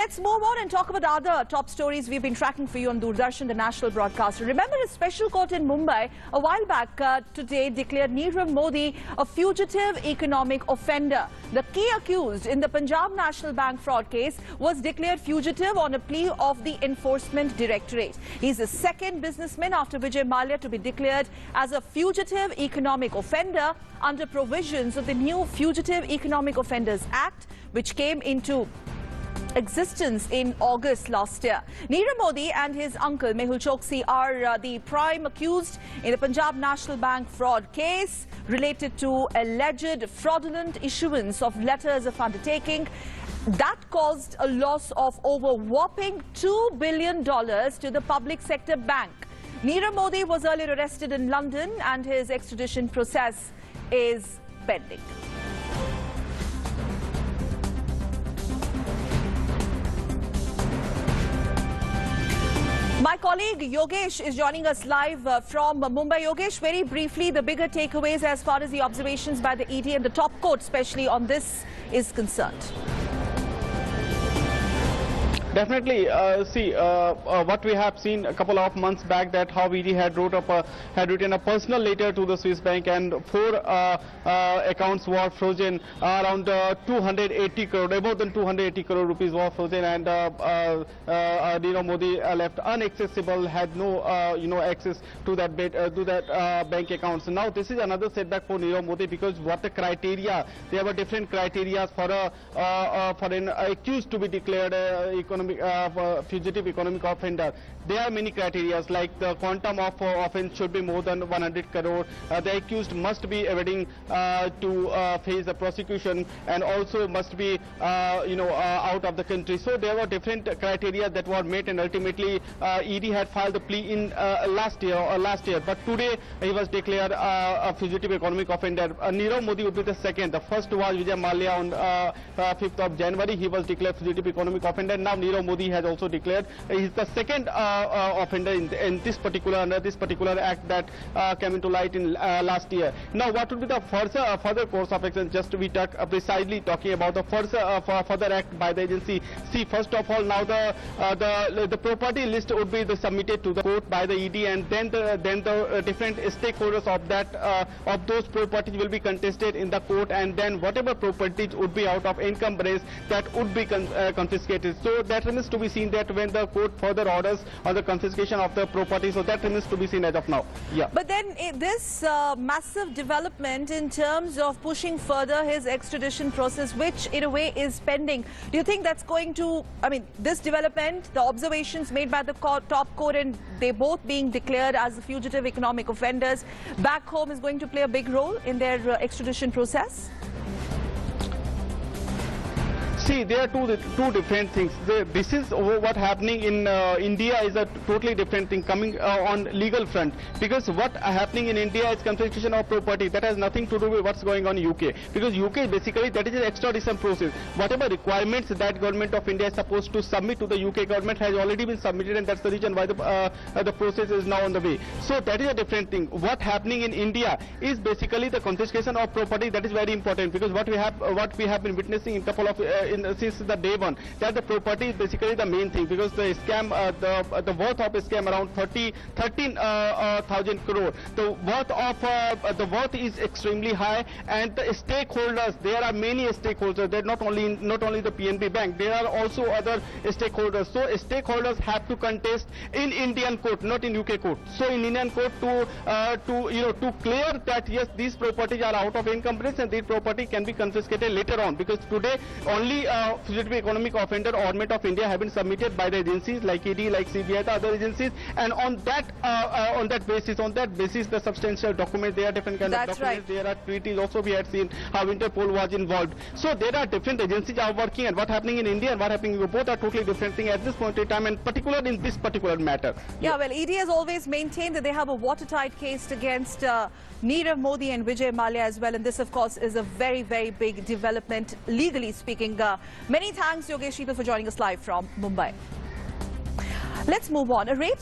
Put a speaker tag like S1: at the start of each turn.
S1: Let's move on and talk about other top stories we've been tracking for you on Doordarshan, the national broadcaster. Remember, a special court in Mumbai a while back today declared Nirav Modi a fugitive economic offender. The key accused in the Punjab National Bank fraud case was declared fugitive on a plea of the Enforcement Directorate. He's the second businessman after Vijay Mallya to be declared as a fugitive economic offender under provisions of the new Fugitive Economic Offenders Act, which came into existence in August last year. Nirav Modi and his uncle Mehul Choksi are the prime accused in the Punjab National Bank fraud case related to alleged fraudulent issuance of letters of undertaking that caused a loss of over whopping $2 billion to the public sector bank. Nirav Modi was earlier arrested in London and his extradition process is pending. My colleague Yogesh is joining us live from Mumbai. Yogesh, very briefly, the bigger takeaways as far as the observations by the ED and the top court especially on this is concerned.
S2: Definitely, what we have seen a couple of months back, that how ED had written a personal letter to the Swiss bank, and 4 accounts were frozen. Around 280 crore, about than 280 crore rupees were frozen, and Nirav Modi left inaccessible, had no access to that bank accounts. So now this is another setback for Nirav Modi, because what the criteria, there were different criteria for an accused to be declared fugitive economic offender. There are many criteria, like the quantum of offence should be more than 100 crore. The accused must be evading to face the prosecution, and also must be out of the country. So there were different criteria that were met, and ultimately ED had filed the plea in last year. But today he was declared a fugitive economic offender. Nirav Modi would be the second. The first was Vijay Mallya on 5th of January. He was declared fugitive economic offender. Now Nirav Modi has also declared he is the second offender in this particular act that came into light in last year. Now, what would be the further course of action? Just to be precisely talking about the further act by the agency. See, first of all, now the property list would be submitted to the court by the ED, and then the different stakeholders of those properties will be contested in the court, and then whatever properties would be out of encumbrance, that would be confiscated. So that remains to be seen, that when the court further orders on the confiscation of the property, so that remains to be seen as of now. Yeah.
S1: But then this massive development in terms of pushing further his extradition process, which in a way is pending, do you think that's going to, this development, the observations made by the top court, and they both being declared as fugitive economic offenders back home, is going to play a big role in their extradition process?
S2: See, there are two different things. This is what happening in India is a totally different thing coming on legal front, because what happening in India is confiscation of property. That has nothing to do with what's going on in UK, because UK basically, that is an extradition process. Whatever requirements that government of India is supposed to submit to the UK government has already been submitted, and that's the reason why the process is now on the way. So that is a different thing. What happening in India is basically the confiscation of property. That is very important, because what we have been witnessing in couple of since the day one, that the property is basically the main thing, because the scam, the worth of a scam around 13,000 crore. The worth is extremely high, and the stakeholders, there are many stakeholders. They're not only the PNB Bank. There are also other stakeholders. So stakeholders have to contest in Indian court, not in UK court. So in Indian court to clear that yes, these properties are out of encumbrance and these property can be confiscated later on, because today only fugitive economic offender Government of India have been submitted by the agencies like ED, like CBI, the other agencies, and on that basis, the substantial documents, there are different kind of documents. Right. There are treaties. Also, we had seen how Interpol was involved. So there are different agencies are working, and what happening in India and what happening in both are totally different things at this point in time, and particular in this particular matter.
S1: Yeah, well, ED has always maintained that they have a watertight case against Nirav Modi and Vijay Mallya as well, and this, of course, is a very, very big development, legally speaking. Many thanks, Yogesh, for joining us live from Mumbai. Let's move on. A rape